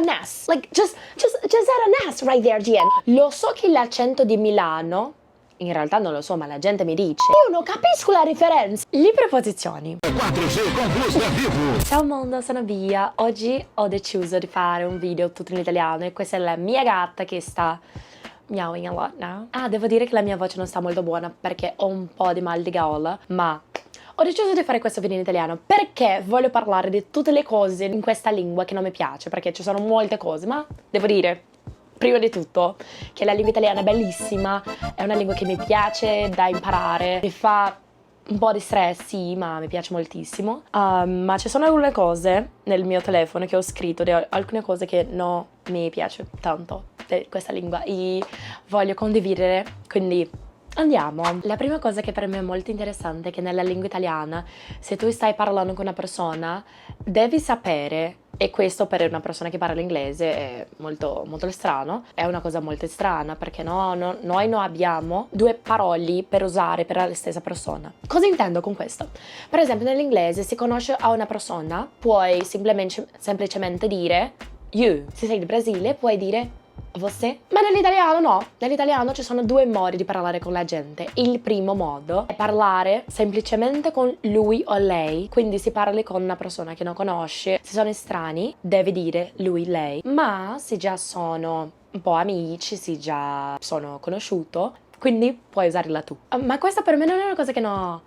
ass. Like, just add an ass right there, Gian. Lo so che l'accento di Milano, in realtà non lo so, ma la gente mi dice. Io non capisco la differenza. Le preposizioni. 4G con Plus da vivo. Ciao mondo, sono Bia. Oggi ho deciso di fare un video tutto in italiano e questa è la mia gatta che sta meowing a lot now. Ah, devo dire che la mia voce non sta molto buona perché ho un po' di mal di gola, ma ho deciso di fare questo video in italiano perché voglio parlare di tutte le cose in questa lingua che non mi piace, perché ci sono molte cose, ma devo dire, prima di tutto, che la lingua italiana è bellissima, è una lingua che mi piace da imparare, mi fa un po' di stress, sì, ma mi piace moltissimo. Ma ci sono alcune cose nel mio telefono che ho scritto, alcune cose che non mi piace tanto di questa lingua e voglio condividere, quindi andiamo. La prima cosa che per me è molto interessante è che nella lingua italiana, se tu stai parlando con una persona, devi sapere, e questo per una persona che parla inglese è molto, molto strano, è una cosa molto strana perché noi non abbiamo due parole per usare per la stessa persona. Cosa intendo con questo? Per esempio nell'inglese se conosci a una persona puoi semplicemente dire you, se sei del Brasile puoi dire você? Ma nell'italiano no, nell'italiano ci sono due modi di parlare con la gente. Il primo modo è parlare semplicemente con lui o lei, quindi si parli con una persona che non conosce, se sono estranei devi dire lui, lei, ma se già sono un po' amici, se già sono conosciuto, quindi puoi usare la tu. Ma questa per me non è una cosa che non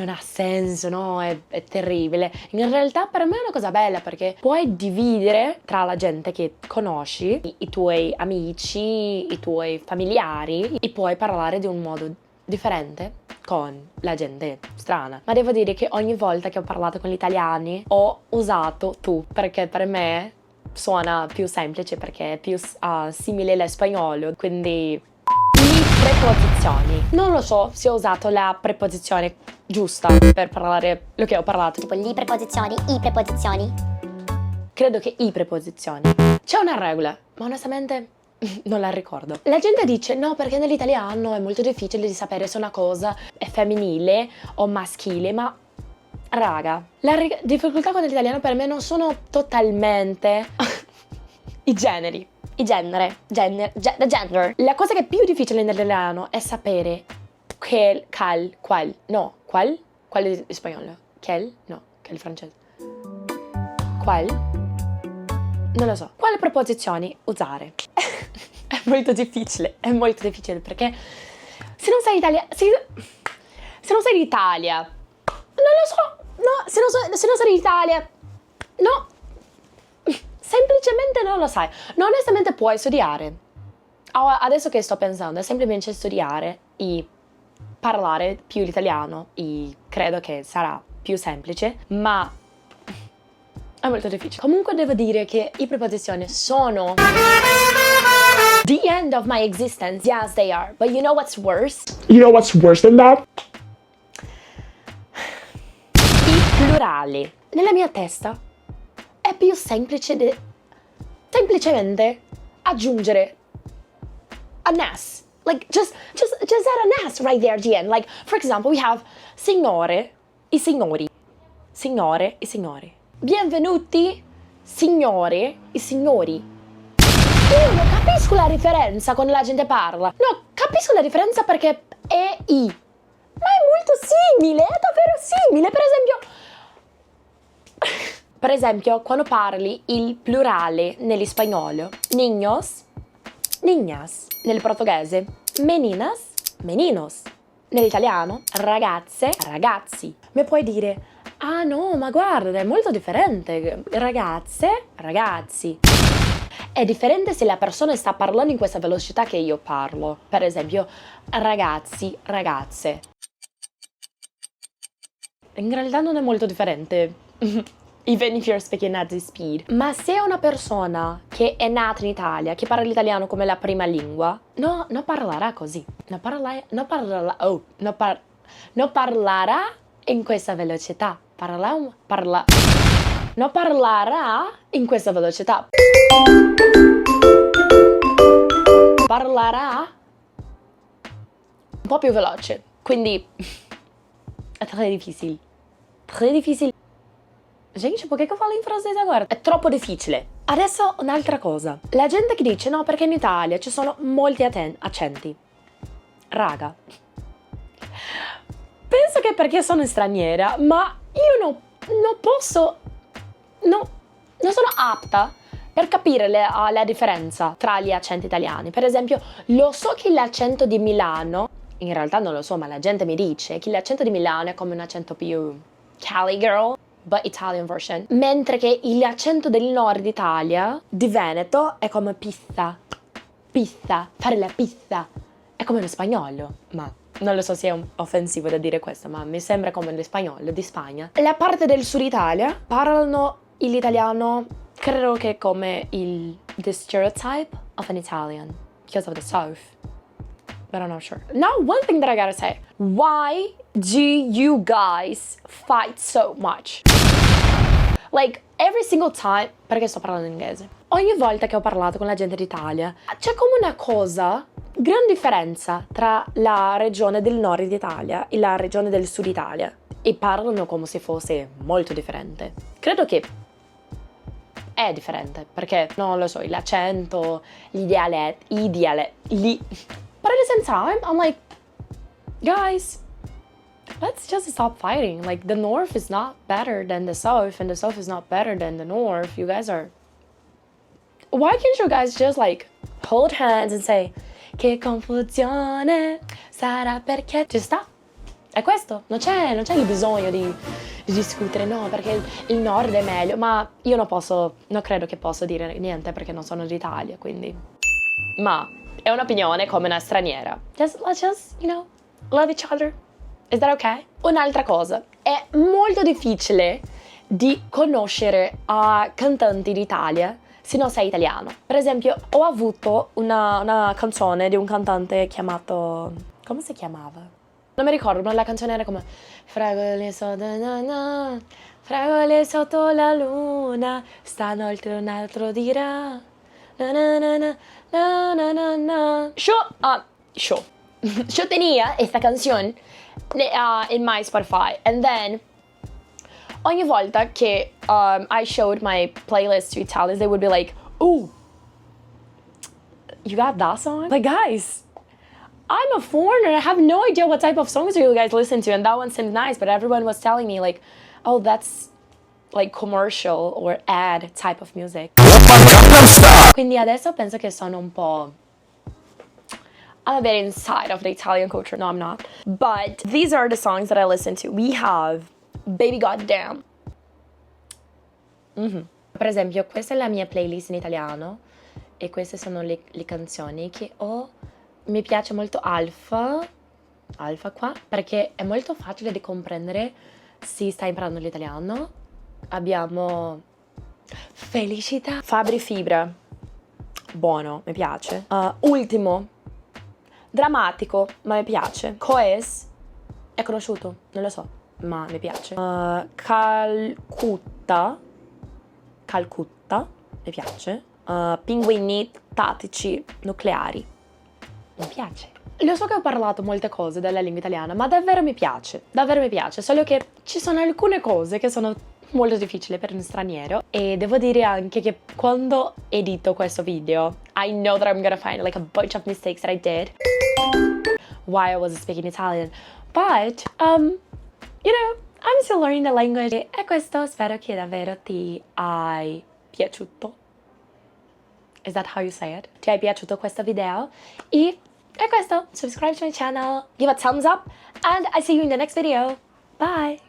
ha senso, no? È terribile. In realtà per me è una cosa bella perché puoi dividere tra la gente che conosci, i tuoi amici, i tuoi familiari e puoi parlare di un modo differente con la gente strana. Ma devo dire che ogni volta che ho parlato con gli italiani ho usato tu perché per me suona più semplice perché è più simile allo spagnolo, quindi preposizioni. Non lo so se ho usato la preposizione giusta per parlare lo che ho parlato. Tipo le preposizioni, i preposizioni. Credo che i preposizioni. C'è una regola, ma onestamente non la ricordo. La gente dice no perché nell'italiano è molto difficile di sapere se una cosa è femminile o maschile, ma raga, la difficoltà con l'italiano per me non sono totalmente i generi. Il genere. La cosa che è più difficile nell'italiano è sapere qual è in spagnolo? Quel? No, che è il francese. Qual? Non lo so. Quale preposizioni usare? È molto difficile perché se non sei se non sei d'Italia, non lo so, no, se non sei d'Italia, no. Semplicemente non lo sai. No, onestamente puoi studiare. Adesso che sto pensando, è semplicemente studiare e parlare più l'italiano e credo che sarà più semplice, ma è molto difficile. Comunque devo dire che i preposizioni sono the end of my existence. Yes, they are. But you know what's worse? You know what's worse than that? I plurali. Nella mia testa è più semplice semplicemente aggiungere an s. Like just add an s right there, Gian. Like for example, we have signore e signori. Signore e signori. Benvenuti, signore e signori. Io non capisco la differenza quando la gente parla. No, capisco la differenza perché è i. Ma è molto simile, è davvero simile. Per esempio, quando parli il plurale nell'espagnolo, niños, niñas, nel portoghese, meninas, meninos, nell'italiano, ragazze, ragazzi. Mi puoi dire, ah no, ma guarda, è molto differente, ragazze, ragazzi. È differente se la persona sta parlando in questa velocità che io parlo. Per esempio, ragazzi, ragazze. In realtà non è molto differente. Even if you're speaking at this speed. Ma se è una persona che è nata in Italia, che parla l'italiano come la prima lingua, non parlerà così. Non parlerà in questa velocità. Non parlerà in questa velocità. Parlerà un po' più veloce. Quindi è très difficile. Très difficile. Gente, por que eu falo em francês agora? É troppo difficile. Adesso un'altra cosa. La gente che dice no perché in Italia ci sono molti accenti. Raga. Penso che perché sono straniera, ma io non posso... No, non sono apta per capire la differenza tra gli accenti italiani. Per esempio, lo so che l'accento di Milano, in realtà non lo so, ma la gente mi dice che l'accento di Milano è come un accento più Cali girl, but Italian version. Mentre che l'accento del nord Italia, di Veneto, è come pizza. Pizza, fare la pizza. È come lo spagnolo, ma non lo so se è offensivo da dire questo, ma mi sembra come lo spagnolo di Spagna. La parte del sud Italia parlano l'italiano, credo che come the stereotype of an Italian, because of the south. But I'm not sure. Now, one thing that I gotta say. Why do you guys fight so much? Like, every single time... Perché sto parlando in inglese. Ogni volta che ho parlato con la gente d'Italia, c'è come una cosa, gran differenza tra la regione del nord d'Italia e la regione del sud Italia. E parlano come se fosse molto differente. Credo che è differente, perché, non lo so, l'accento, i dialetti, But at the same time, I'm like, guys, let's just stop fighting. Like, the North is not better than the South, and the South is not better than the North. You guys are... Why can't you guys just, like, hold hands and say, che confusione, sarà perché... Ci sta. È questo. Non c'è il bisogno di discutere, no, perché il Nord è meglio. Ma io non credo che posso dire niente perché non sono d'Italia, quindi... Ma... è un'opinione come una straniera. Let's just, love each other. Is that okay? Un'altra cosa. È molto difficile di conoscere cantanti d'Italia se non sei italiano. Per esempio, ho avuto una canzone di un cantante chiamato... Come si chiamava? Non mi ricordo, ma la canzone era come... Fragole sotto la luna, stanotte un altro dirà... Na na na na na na na na. Yo tenía esta canción in my Spotify, and then ogni volta che I showed my playlist to Italians, they would be like, "Ooh, you got that song?" Like, guys, I'm a foreigner. I have no idea what type of songs you guys listen to, and that one seemed nice, but everyone was telling me like, "Oh, that's like commercial or ad type of music." Quindi adesso penso che sono un po'... I'm a bit inside of the Italian culture. No, I'm not. But these are the songs that I listen to. We have Baby Goddamn. Per esempio, questa è la mia playlist in italiano e queste sono le canzoni che ho. Mi piace molto Alfa qua, perché è molto facile di comprendere se stai imparando l'italiano. Abbiamo Felicità, Fabri Fibra, buono, mi piace. Ultimo, drammatico, ma mi piace. Coes, è conosciuto? Non lo so, ma mi piace. Calcutta, mi piace. Pinguini tattici nucleari, mi piace. Lo so che ho parlato molte cose della lingua italiana, ma davvero mi piace, solo che ci sono alcune cose che sono molto difficili per un straniero, e devo dire anche che quando edito questo video, I know that I'm gonna find like a bunch of mistakes that I did while I was speaking Italian, but I'm still learning the language, e questo spero che davvero ti hai piaciuto. Is that how you say it? Ti è piaciuto questo video? E è questo, subscribe to my channel, give a thumbs up, and I see you in the next video. Bye!